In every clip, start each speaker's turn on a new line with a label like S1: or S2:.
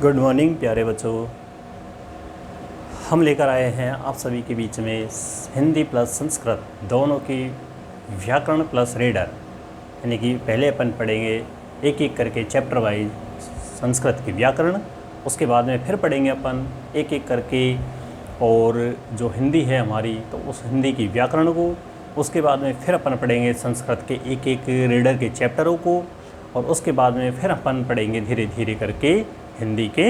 S1: Good morning प्यारे बच्चों। हम लेकर आए हैं आप सभी के बीच में हिंदी प्लस संस्कृत दोनों की व्याकरण प्लस रीडर, यानी कि पहले अपन पढ़ेंगे एक एक करके चैप्टर वाइज संस्कृत की व्याकरण, उसके बाद में फिर पढ़ेंगे अपन एक एक करके और जो हिंदी है हमारी तो उस हिंदी की व्याकरण को, उसके बाद में फिर अपन पढ़ेंगे संस्कृत के एक एक रीडर के चैप्टरों को, और उसके बाद में फिर अपन पढ़ेंगे धीरे धीरे करके हिंदी के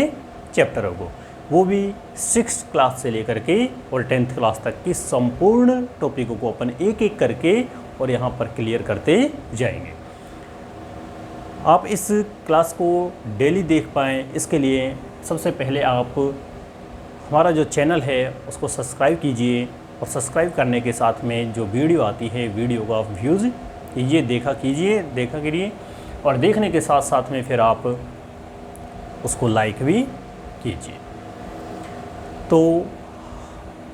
S1: चैप्टरों को, वो भी 6th क्लास से लेकर के और 10th क्लास तक की संपूर्ण टॉपिकों को अपन एक एक करके और यहाँ पर क्लियर करते जाएंगे। आप इस क्लास को डेली देख पाएँ इसके लिए सबसे पहले आप हमारा जो चैनल है उसको सब्सक्राइब कीजिए, और सब्सक्राइब करने के साथ में जो वीडियो आती है वीडियो का व्यूज़ ये देखा करिए, और देखने के साथ साथ में फिर आप उसको लाइक भी कीजिए। तो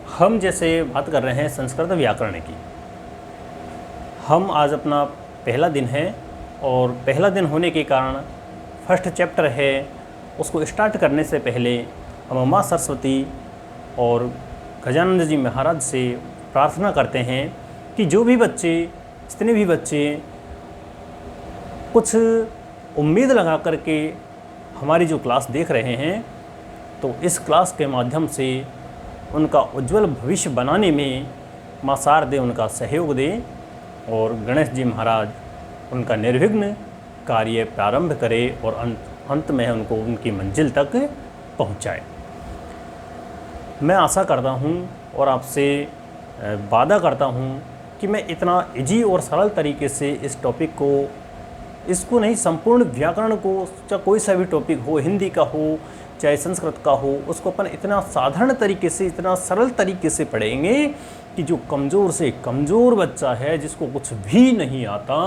S1: हम जैसे बात कर रहे हैं संस्कृत व्याकरण की, हम आज अपना पहला दिन है और पहला दिन होने के कारण फर्स्ट चैप्टर है, उसको स्टार्ट करने से पहले हम माँ सरस्वती और गजानंद जी महाराज से प्रार्थना करते हैं कि जो भी बच्चे, जितने भी बच्चे कुछ उम्मीद लगा करके हमारी जो क्लास देख रहे हैं, तो इस क्लास के माध्यम से उनका उज्जवल भविष्य बनाने में माँ शारदे उनका सहयोग दे और गणेश जी महाराज उनका निर्विघ्न कार्य प्रारंभ करे और अंत में उनको उनकी मंजिल तक पहुँचाए। मैं आशा करता हूँ और आपसे वादा करता हूँ कि मैं इतना इजी और सरल तरीके से इस टॉपिक को, इसको नहीं संपूर्ण व्याकरण को, चाहे कोई सा भी टॉपिक हो, हिंदी का हो चाहे संस्कृत का हो, उसको अपन इतना साधारण तरीके से, इतना सरल तरीके से पढ़ेंगे कि जो कमज़ोर से कमज़ोर बच्चा है, जिसको कुछ भी नहीं आता,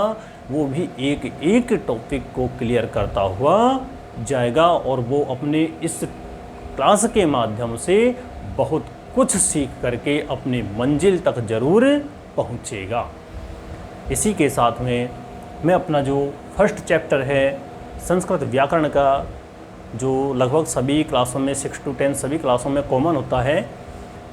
S1: वो भी एक एक टॉपिक को क्लियर करता हुआ जाएगा और वो अपने इस क्लास के माध्यम से बहुत कुछ सीख करके अपनी मंजिल तक ज़रूर पहुँचेगा। इसी के साथ में मैं अपना जो फर्स्ट चैप्टर है संस्कृत व्याकरण का, जो लगभग सभी क्लासों में 6 to 10 सभी क्लासों में कॉमन होता है,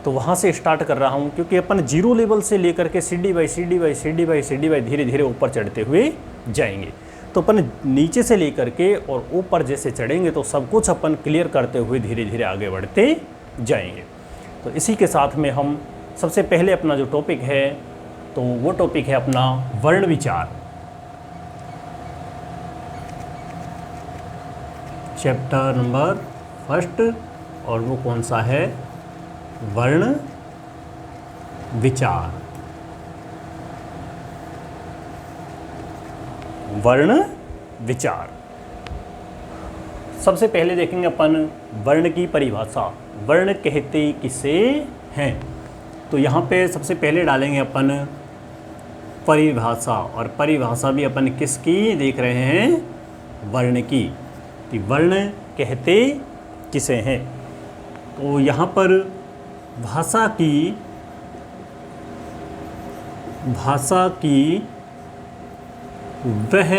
S1: तो वहाँ से स्टार्ट कर रहा हूँ, क्योंकि अपन जीरो लेवल से लेकर के सीढ़ी बाई धीरे धीरे ऊपर चढ़ते हुए जाएंगे। तो अपन नीचे से लेकर के और ऊपर जैसे चढ़ेंगे तो सब कुछ अपन क्लियर करते हुए धीरे धीरे आगे बढ़ते जाएंगे। तो इसी के साथ में हम सबसे पहले अपना जो टॉपिक है तो वो टॉपिक है अपना वर्ण विचार। चैप्टर नंबर फर्स्ट, और वो कौन सा है? वर्ण विचार। वर्ण विचार सबसे पहले देखेंगे अपन वर्ण की परिभाषा। वर्ण कहते किसे हैं? तो यहाँ पे सबसे पहले डालेंगे अपन परिभाषा, और परिभाषा भी अपन किसकी देख रहे हैं? वर्ण की। कि वर्ण कहते किसे हैं? तो यहाँ पर भाषा की वह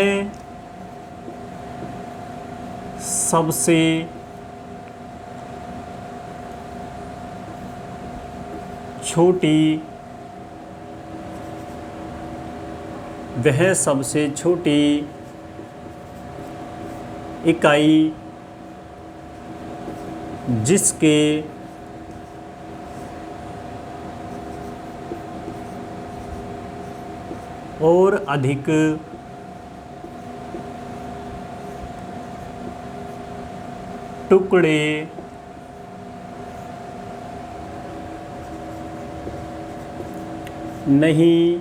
S1: सबसे छोटी इकाई जिसके और अधिक टुकड़े नहीं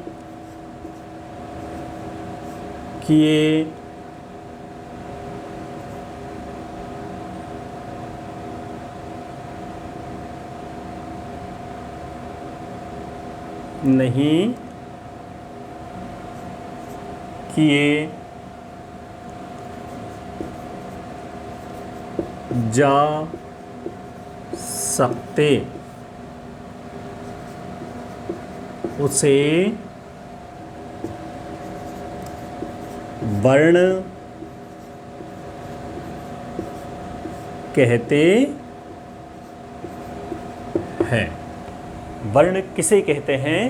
S1: किए जा सकते, उसे वर्ण कहते हैं। वर्ण किसे कहते हैं?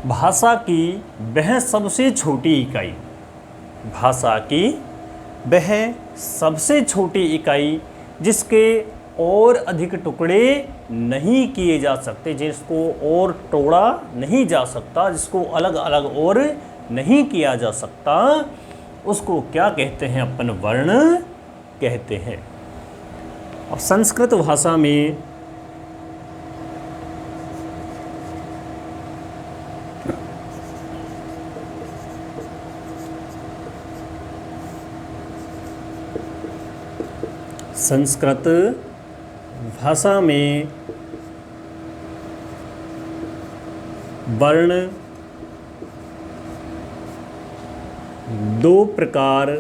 S1: भाषा की वह सबसे छोटी इकाई, भाषा की वह सबसे छोटी इकाई जिसके और अधिक टुकड़े नहीं किए जा सकते, जिसको और तोड़ा नहीं जा सकता, जिसको अलग अलग और नहीं किया जा सकता, उसको क्या कहते हैं? अपन वर्ण कहते हैं। अब संस्कृत भाषा में वर्ण दो प्रकार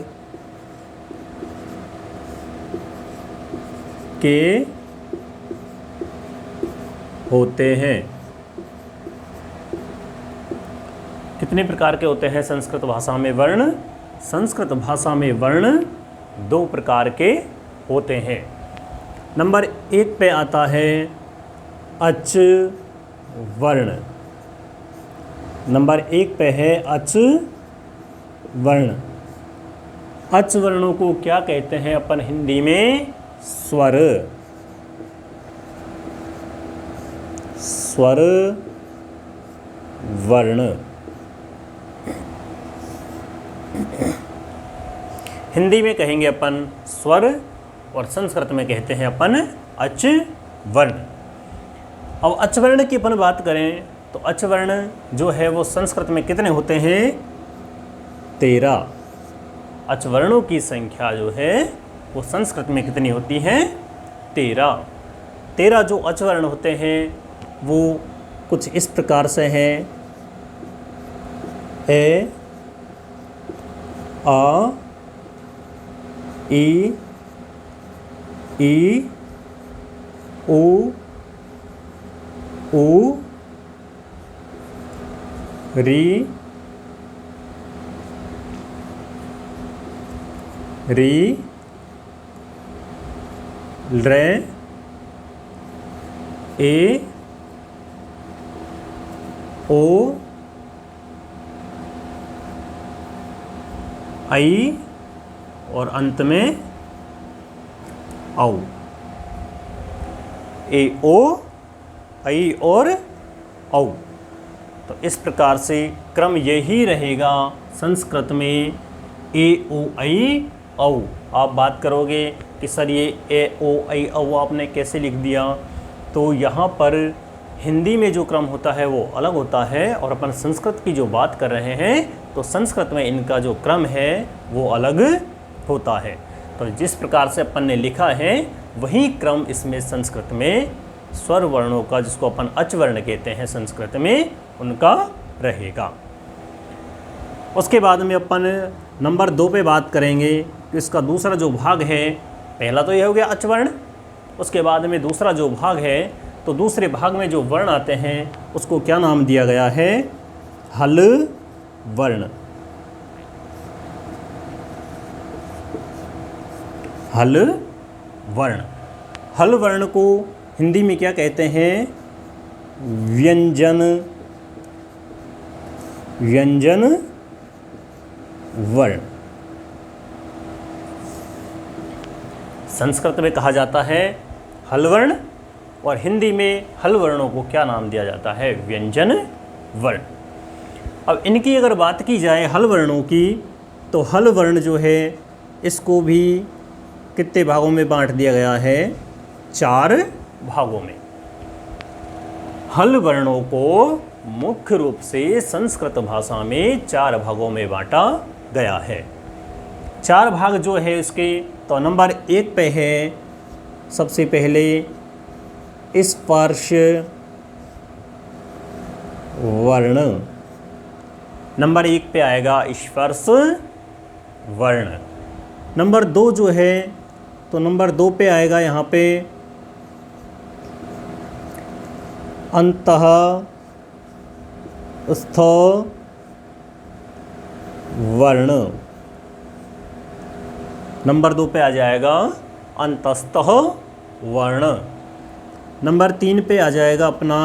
S1: के होते हैं। कितने प्रकार के होते हैं संस्कृत भाषा में वर्ण? संस्कृत भाषा में वर्ण दो प्रकार के होते हैं। नंबर 1 पे आता है अच वर्ण। नंबर 1 पे है अच वर्ण। अच वर्णों को क्या कहते हैं अपन हिंदी में? स्वर। स्वर वर्ण। हिंदी में कहेंगे अपन स्वर और संस्कृत में कहते हैं अपन अच वर्ण। अब अच वर्ण की अपन बात करें तो अच वर्ण जो है वो संस्कृत में कितने होते हैं? 13। अच वर्णों की संख्या जो है वो संस्कृत में कितनी होती है? 13। 13 जो अच वर्ण होते हैं वो कुछ इस प्रकार से हैं: ए, आ, ई, ऊ, री, रे, ए, ओ, आई और अंत में औ। ए, ओ, आई और औ। तो इस प्रकार से क्रम यही रहेगा संस्कृत में ए, ओ, आई, औ। आप बात करोगे कि सर ये ए, ओ, आई, औ आपने कैसे लिख दिया? तो यहाँ पर हिंदी में जो क्रम होता है वो अलग होता है और अपन संस्कृत की जो बात कर रहे हैं तो संस्कृत में इनका जो क्रम है वो अलग होता है। तो जिस प्रकार से अपन ने लिखा है वही क्रम इसमें संस्कृत में स्वर वर्णों का, जिसको अपन अच वर्ण कहते हैं संस्कृत में, उनका रहेगा। उसके बाद में अपन नंबर 2 पे बात करेंगे कि इसका दूसरा जो भाग है, पहला तो यह हो गया अच वर्ण, उसके बाद में दूसरा जो भाग है तो दूसरे भाग में जो वर्ण आते हैं उसको क्या नाम दिया गया है? हल वर्ण। हल वर्ण। हल वर्ण को हिंदी में क्या कहते हैं? व्यंजन। व्यंजन वर्ण। संस्कृत में कहा जाता है हल वर्ण और हिंदी में हल वर्णों को क्या नाम दिया जाता है? व्यंजन वर्ण। अब इनकी अगर बात की जाए हल वर्णों की तो हल वर्ण जो है इसको भी कितने भागों में बांट दिया गया है? 4 भागों में। हल वर्णों को मुख्य रूप से संस्कृत भाषा में 4 भागों में बांटा गया है। 4 भाग जो है इसके, तो नंबर 1 पे है सबसे पहले स्पर्श वर्ण। नंबर 1 पे आएगा स्पर्श वर्ण। नंबर 2 जो है तो नंबर 2 पे आएगा यहाँ पे अंतः स्थ वर्ण। नंबर 2 पे आ जाएगा अंतस्तः वर्ण। नंबर 3 पे आ जाएगा अपना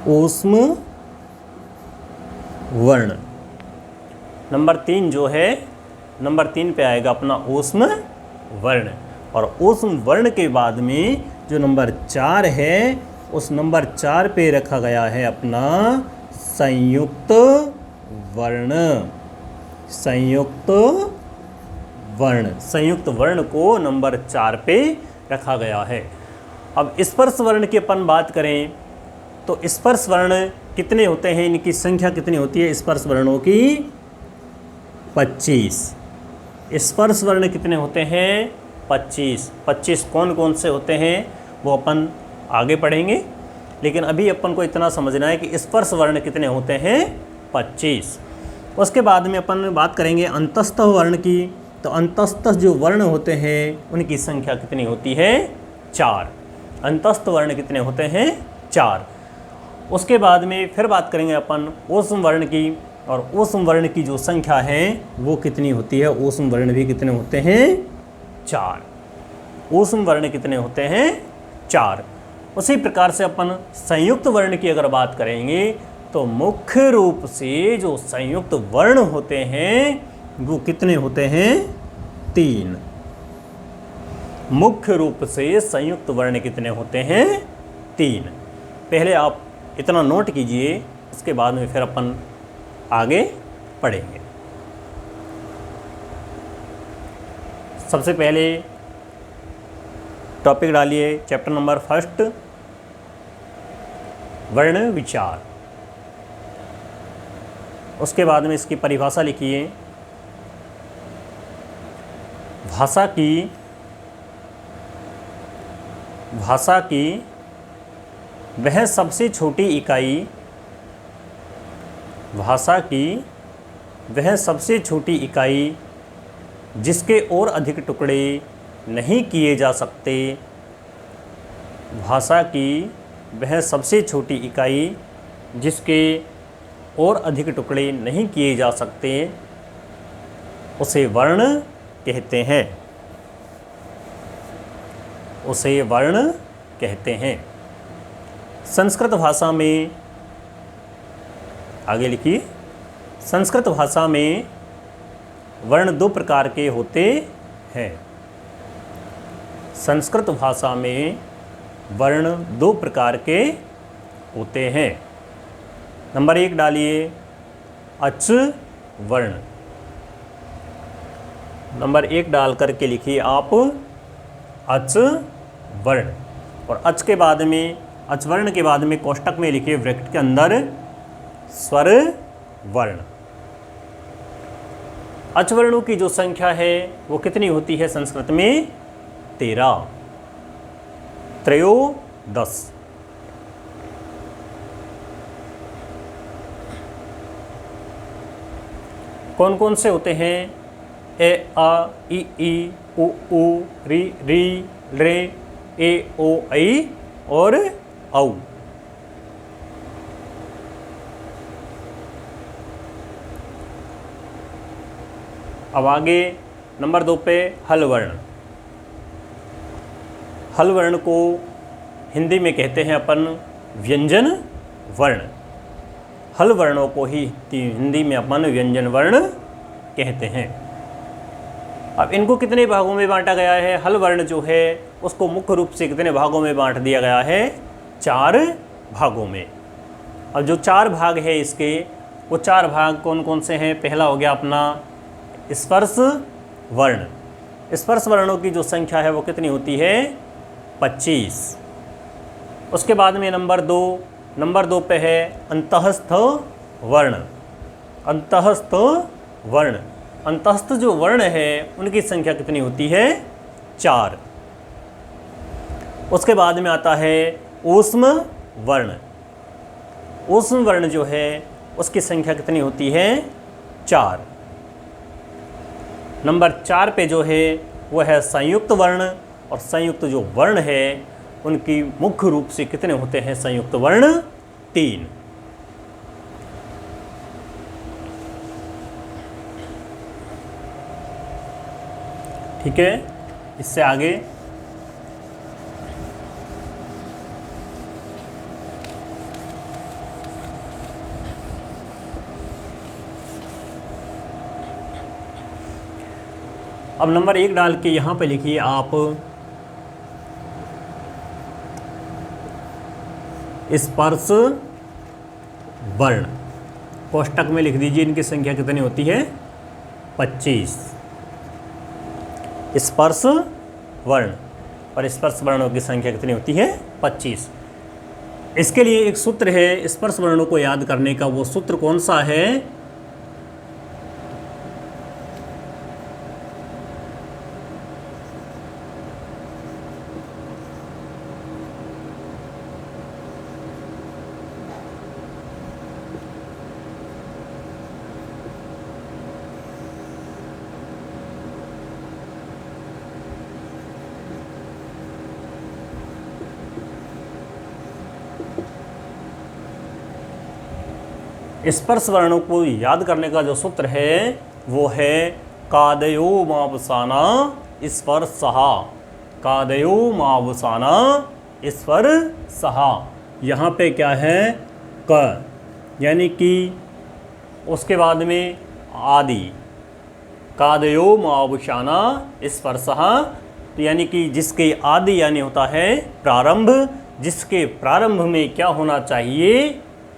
S1: ऊष्म वर्ण। नंबर 3 जो है, नंबर 3 पे आएगा अपना ऊष्म वर्ण। और ऊष्म वर्ण के बाद में जो नंबर 4 है, उस नंबर 4 पे रखा गया है अपना संयुक्त वर्ण। संयुक्त वर्ण, संयुक्त वर्ण को नंबर 4 पे रखा गया है। अब स्पर्श वर्ण की अपन बात करें तो स्पर्श वर्ण कितने होते हैं, इनकी संख्या कितनी होती है? स्पर्श वर्णों की 25। स्पर्श वर्ण कितने होते हैं? 25। 25 कौन कौन से होते हैं वो अपन आगे पढ़ेंगे, लेकिन अभी अपन को इतना समझना है कि स्पर्श वर्ण कितने होते हैं? 25। उसके बाद में अपन बात करेंगे अंतस्थ वर्ण की। तो अंतस्थ जो वर्ण होते हैं उनकी संख्या कितनी होती है? 4। अंतस्थ वर्ण कितने होते हैं? 4। उसके बाद में फिर बात करेंगे अपन ऊष्म वर्ण की, और ऊष्म वर्ण की जो संख्या है वो कितनी होती है? ऊष्म वर्ण भी कितने होते हैं? 4। ऊष्म वर्ण कितने होते हैं? 4। उसी प्रकार से अपन संयुक्त वर्ण की अगर बात करेंगे तो मुख्य रूप से जो संयुक्त वर्ण होते हैं वो कितने होते हैं? 3। मुख्य रूप से संयुक्त वर्ण कितने होते हैं? 3। पहले आप इतना नोट कीजिए, उसके बाद में फिर अपन आगे पढ़ेंगे। सबसे पहले टॉपिक डालिए, चैप्टर नंबर 1 वर्ण विचार। उसके बाद में इसकी परिभाषा लिखिए। भाषा की वह सबसे छोटी इकाई, भाषा की वह सबसे छोटी इकाई जिसके और अधिक टुकड़े नहीं किए जा सकते। भाषा की वह सबसे छोटी इकाई जिसके और अधिक टुकड़े नहीं किए जा सकते, उसे वर्ण कहते हैं। उसे वर्ण कहते हैं। संस्कृत भाषा में, आगे लिखिए, संस्कृत भाषा में वर्ण 2 प्रकार के होते हैं। संस्कृत भाषा में वर्ण 2 प्रकार के होते हैं। नंबर 1 डालिए, अच वर्ण। नंबर 1 डाल करके लिखिए आप अच वर्ण। और अच के बाद में, अच वर्ण के बाद में कोष्टक में लिखिए ब्रैकेट के अंदर स्वर वर्ण। अच वर्णों की जो संख्या है वो कितनी होती है संस्कृत में? 13। त्रयोदश। कौन कौन से होते हैं? ए, आ, ई, उ, री, रे, ए, ओ, ऐ और औ। अब आगे नंबर 2 पे हल वर्ण। हल वर्ण को हिंदी में कहते हैं अपन व्यंजन वर्ण। हल वर्णों को ही हिंदी में अपन व्यंजन वर्ण कहते हैं। अब इनको कितने भागों में बांटा गया है? हल वर्ण जो है उसको मुख्य रूप से कितने भागों में बांट दिया गया है? 4 भागों में। अब जो 4 भाग है इसके, वो 4 भाग कौन कौन से हैं? पहला हो गया अपना स्पर्श वर्ण। स्पर्श वर्णों की जो संख्या है वो कितनी होती है? 25। उसके बाद में नंबर 2 पे है अंतःस्थ वर्ण। अंतःस्थ वर्ण, अंतःस्थ जो वर्ण है उनकी संख्या कितनी होती है? 4। उसके बाद में आता है ऊष्म वर्ण। ऊष्म वर्ण जो है उसकी संख्या कितनी होती है? 4। नंबर 4 पे जो है वो है संयुक्त वर्ण। और संयुक्त जो वर्ण है उनकी मुख्य रूप से कितने होते हैं संयुक्त वर्ण? 3। ठीक है, इससे आगे अब नंबर 1 डाल के यहाँ पे लिखिए आप स्पर्श वर्ण। कोष्टक में लिख दीजिए इनकी संख्या कितनी होती है? 25 स्पर्श वर्ण, और स्पर्श वर्णों की संख्या कितनी होती है? 25। इसके लिए एक सूत्र है स्पर्श वर्णों को याद करने का। वो सूत्र कौन सा है? स्पर्श वर्णों को याद करने का जो सूत्र है वो है कादयो मावसाना स्वर सहा। कादयो मावसाना स्वर सहा। यहाँ पे क्या है? क, यानी कि उसके बाद में आदि। कादयो मावसाना स्वर सहा, तो यानी कि जिसके आदि यानी होता है प्रारंभ, जिसके प्रारंभ में क्या होना चाहिए?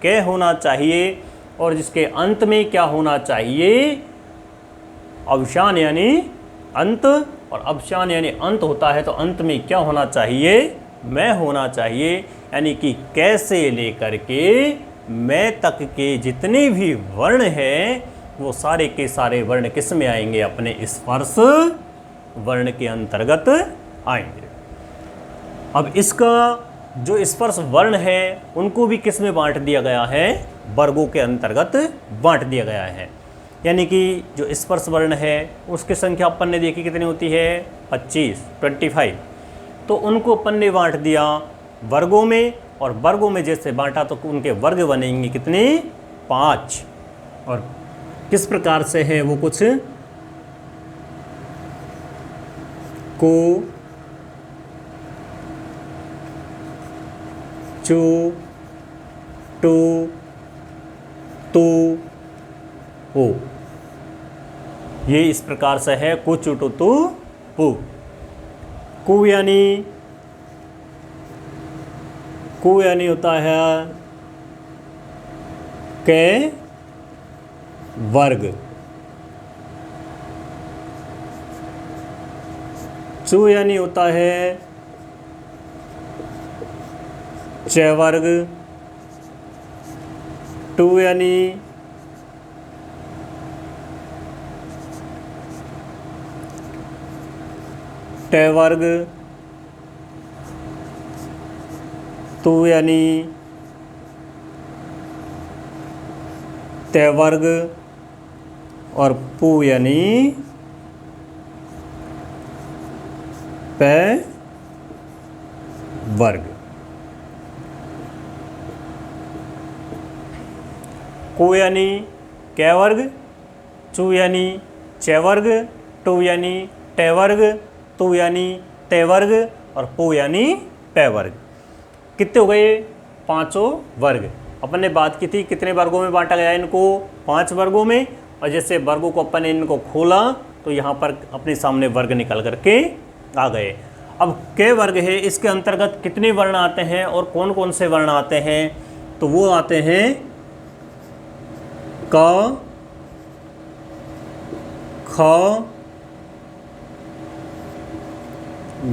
S1: कै होना चाहिए, और जिसके अंत में क्या होना चाहिए? अवसान यानी अंत, और अवसान यानी अंत होता है तो अंत में क्या होना चाहिए? मैं होना चाहिए। यानी कि कैसे लेकर के मैं तक के जितने भी वर्ण हैं वो सारे के सारे वर्ण किस में आएंगे? अपने स्पर्श वर्ण के अंतर्गत आएंगे। अब इसका जो स्पर्श वर्ण है उनको भी किस में बांट दिया गया है? वर्गों के अंतर्गत बांट दिया गया है। यानी कि जो स्पर्श वर्ण है उसकी संख्या अपन ने देखी कितनी होती है? 25। तो उनको अपन ने बांट दिया वर्गों में, और वर्गों में जैसे बांटा तो उनके वर्ग बनेंगे कितने? 5। और किस प्रकार से है वो? कुछ को, चू, टू, तू, ओ, ये इस प्रकार से है। कुछ टू तू पू। कु यानी होता है के वर्ग। चू यानी होता है च वर्ग। टू यानी ट वर्ग। तू यानी त वर्ग, और पू यानी प वर्ग। कु यानी कै वर्ग, चू यानी च वर्ग, टू यानी ट वर्ग, तू यानी त वर्ग, और पू यानी प वर्ग। कितने हो गए? 5 वर्ग। अपन ने बात की थी कितने वर्गों में बांटा गया इनको? 5 वर्गों में। और जैसे वर्गों को अपन ने इनको खोला तो यहाँ पर अपने सामने वर्ग निकल करके आ गए। अब कै वर्ग है, इसके अंतर्गत कितने वर्ण आते हैं और कौन कौन से वर्ण आते हैं? तो वो आते हैं क, ख,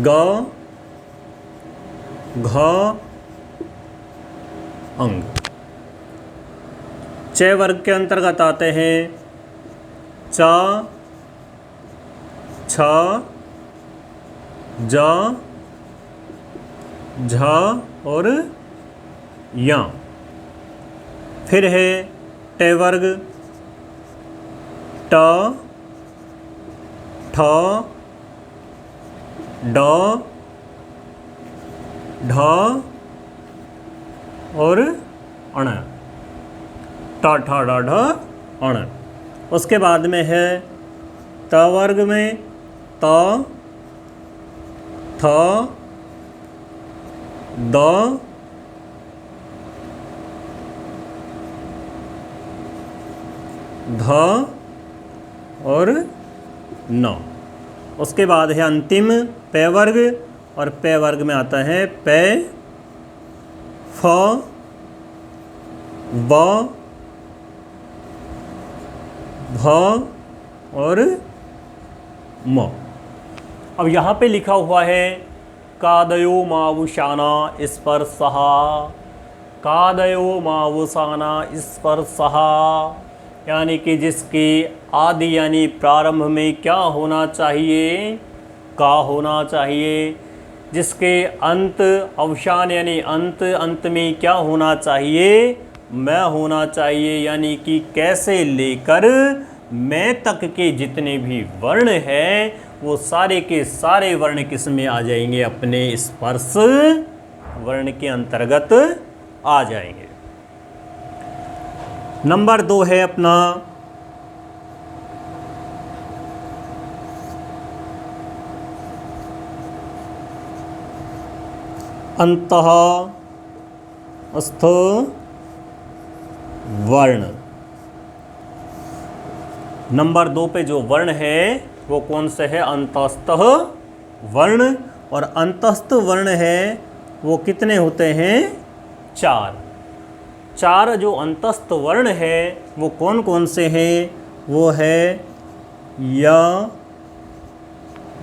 S1: ग, घ, अंग। च वर्ग के अंतर्गत आते हैं च, छ, ज, झ और या। फिर है ट वर्ग ट, ठ, ड, ढ और अण, ट ठ ड ढ अण। उसके बाद में है त वर्ग में त थ द ध और न। उसके बाद है अंतिम पे वर्ग, और पे वर्ग में आता है पे फ ब भ और म। अब यहाँ पे लिखा हुआ है कादयो मावुशाना स्पर्शहा, कादयो मावुशाना स्पर्शहा, यानी कि जिसके आदि यानी प्रारंभ में क्या होना चाहिए, का होना चाहिए। जिसके अंत अवसान यानी अंत में क्या होना चाहिए, मैं होना चाहिए। यानी कि कैसे लेकर मैं तक के जितने भी वर्ण हैं वो सारे के सारे वर्ण किस में आ जाएंगे, अपने स्पर्श वर्ण के अंतर्गत आ जाएंगे। नंबर 2 है अपना अंतः स्थ वर्ण। नंबर 2 पे जो वर्ण है वो कौन से है, अंतस्थ वर्ण। और अंतस्थ वर्ण है वो कितने होते हैं, 4। 4 जो अंतस्थ वर्ण है वो कौन कौन से हैं, वो है य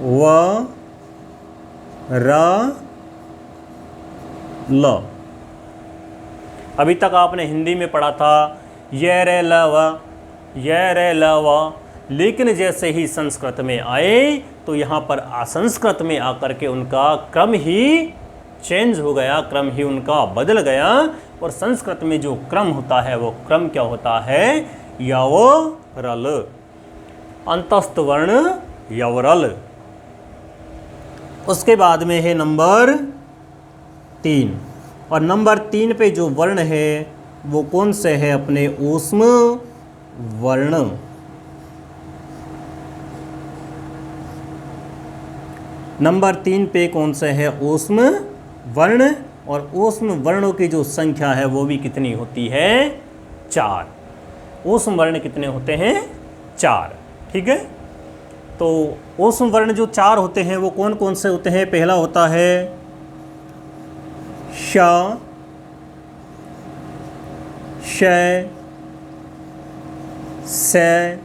S1: व र ल। अभी तक आपने हिंदी में पढ़ा था य रे ल व, य रे ल व, लेकिन जैसे ही संस्कृत में आए तो यहाँ पर संस्कृत में आकर के उनका क्रम ही चेंज हो गया, क्रम ही उनका बदल गया। और संस्कृत में जो क्रम होता है वो क्रम क्या होता है, यवरल, अंतस्थ वर्ण यवरल। उसके बाद में है नंबर 3, और नंबर 3 पे जो वर्ण है वो कौन से है, अपने ऊष्म वर्ण। नंबर 3 पे कौन से है, ऊष्म वर्ण। और ऊष्म वर्णों की जो संख्या है वो भी कितनी होती है, 4। ऊष्म वर्ण कितने होते हैं, 4। ठीक है, तो ऊष्म वर्ण जो 4 होते हैं वो कौन कौन से होते हैं। पहला होता है श, श, से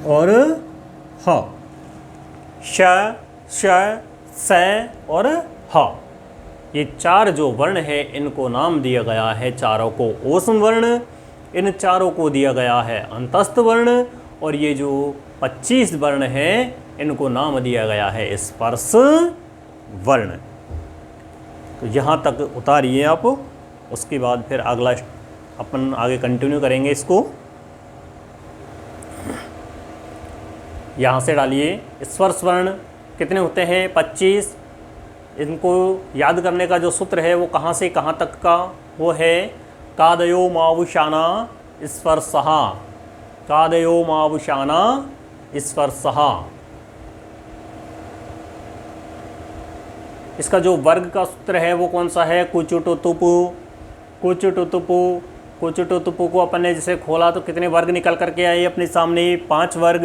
S1: और ह। श, श, से और ह, ये 4 जो वर्ण है इनको नाम दिया गया है, चारों को ऊष्म वर्ण, इन चारों को दिया गया है अंतस्थ वर्ण। और ये जो 25 वर्ण हैं इनको नाम दिया गया है स्पर्श वर्ण। तो यहाँ तक उतारिए आप, उसके बाद फिर अगला अपन आगे कंटिन्यू करेंगे इसको। यहाँ से डालिए स्पर्श वर्ण कितने होते हैं, 25। इनको याद करने का जो सूत्र है वो कहाँ से कहाँ तक का, वो है कादयो मावुशाना स्पर्शहा, कादयो मावुशाना स्पर्शहा। इसका जो वर्ग का सूत्र है वो कौन सा है, कुचुटुतुपु, कुचुटुतुपु। कुचुटुतुपु को अपन ने जैसे खोला तो कितने वर्ग निकल करके आए अपने सामने, 5 वर्ग।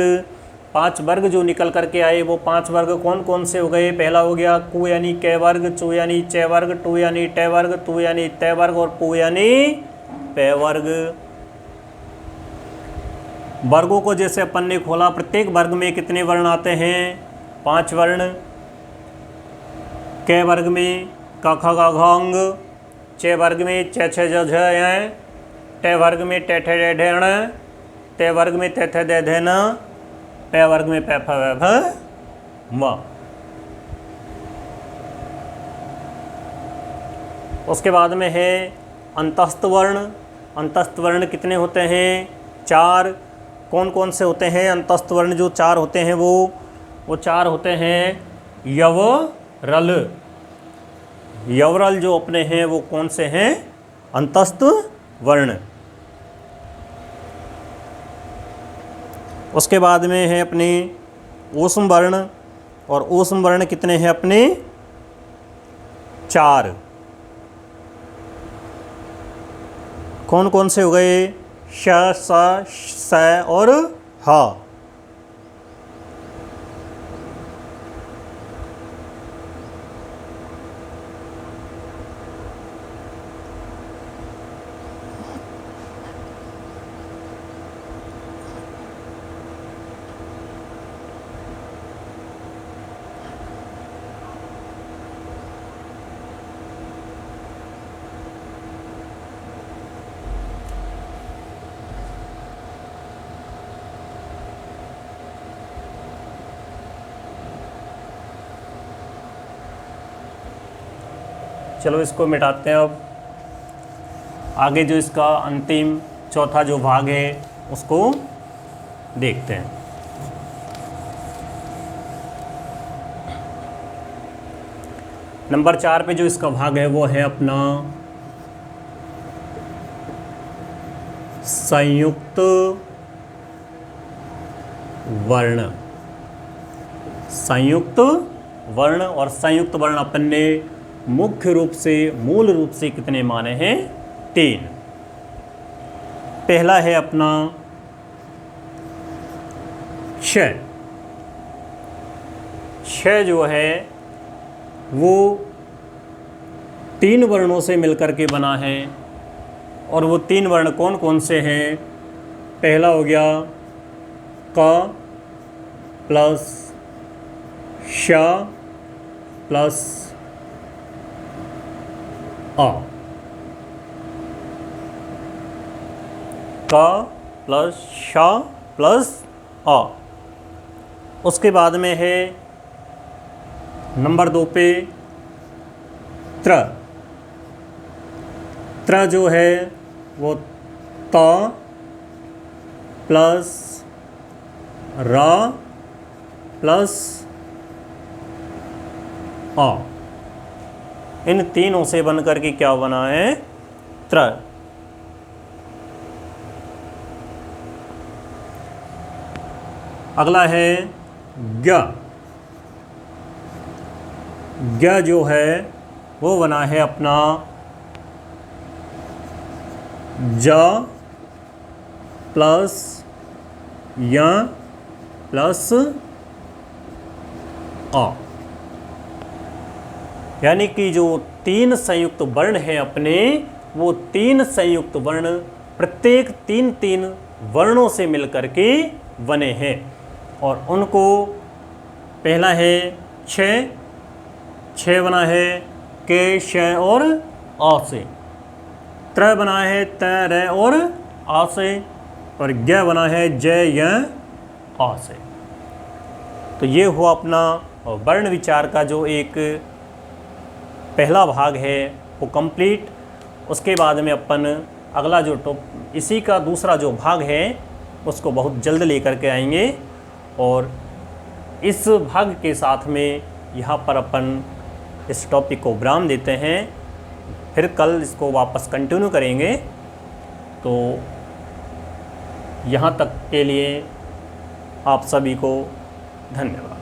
S1: 5 वर्ग जो निकल करके आए वो 5 वर्ग कौन कौन से हो गए। पहला हो गया कु यानी कै वर्ग, चु यानी चे वर्ग, टू यानी टे वर्ग, तु यानी ते वर्ग और पु यानी पे वर्ग। वर्गों को जैसे अपन ने खोला, प्रत्येक वर्ग में कितने वर्ण आते हैं, 5 वर्ण। कै वर्ग में क ख ग घ अंग, चे वर्ग में च छ ज झ य, टे वर्ग में टे ठे डे ढे ण, ते वर्ग में थे थे दे धे न, पे वर्ग में पे फ व भ म। उसके बाद में है अंतस्थ वर्ण। अंतस्थ वर्ण कितने होते हैं, 4। कौन कौन से होते हैं अंतस्थ वर्ण जो 4 होते हैं, वो 4 होते हैं यव रल, यवरल जो अपने हैं वो कौन से हैं? अंतस्थ वर्ण। उसके बाद में है अपने ऊष्म वर्ण, और ऊष्म वर्ण कितने हैं अपने? 4। कौन कौन से हो गए? श, स, स और ह। चलो इसको मिटाते हैं। अब आगे जो इसका अंतिम चौथा जो भाग है उसको देखते हैं। नंबर 4 पे जो इसका भाग है वो है अपना संयुक्त वर्ण। संयुक्त वर्ण, और संयुक्त वर्ण अपन ने मुख्य रूप से, मूल रूप से कितने माने हैं? 3। पहला है अपना छ। छ जो है वो 3 वर्णों से मिलकर के बना है, और वो 3 वर्ण कौन कौन से हैं? पहला हो गया क प्लस श प्लस अ। क प्लस श प्लस अ। उसके बाद में है नंबर 2 पे त्र। त्र जो है वो त प्लस र प्लस अ। इन तीनों से बनकर के क्या बना है? त्र। अगला है ज्ञ। ज्ञ जो है वो बना है अपना ज प्लस य प्लस अ। यानी कि जो 3 संयुक्त वर्ण हैं अपने, वो 3 संयुक्त वर्ण प्रत्येक 3 वर्णों से मिलकर के बने हैं। और उनको पहला है छ बना है के, श और आ से। त्र बना है त, र और आ से। और ज्ञ बना है ज, य, आ से। तो ये हुआ अपना वर्ण विचार का जो एक पहला भाग है वो कंप्लीट। उसके बाद में अपन अगला जो इसी का दूसरा जो भाग है उसको बहुत जल्द लेकर के आएंगे, और इस भाग के साथ में यहाँ पर अपन इस टॉपिक को विराम देते हैं। फिर कल इसको वापस कंटिन्यू करेंगे। तो यहाँ तक के लिए आप सभी को धन्यवाद।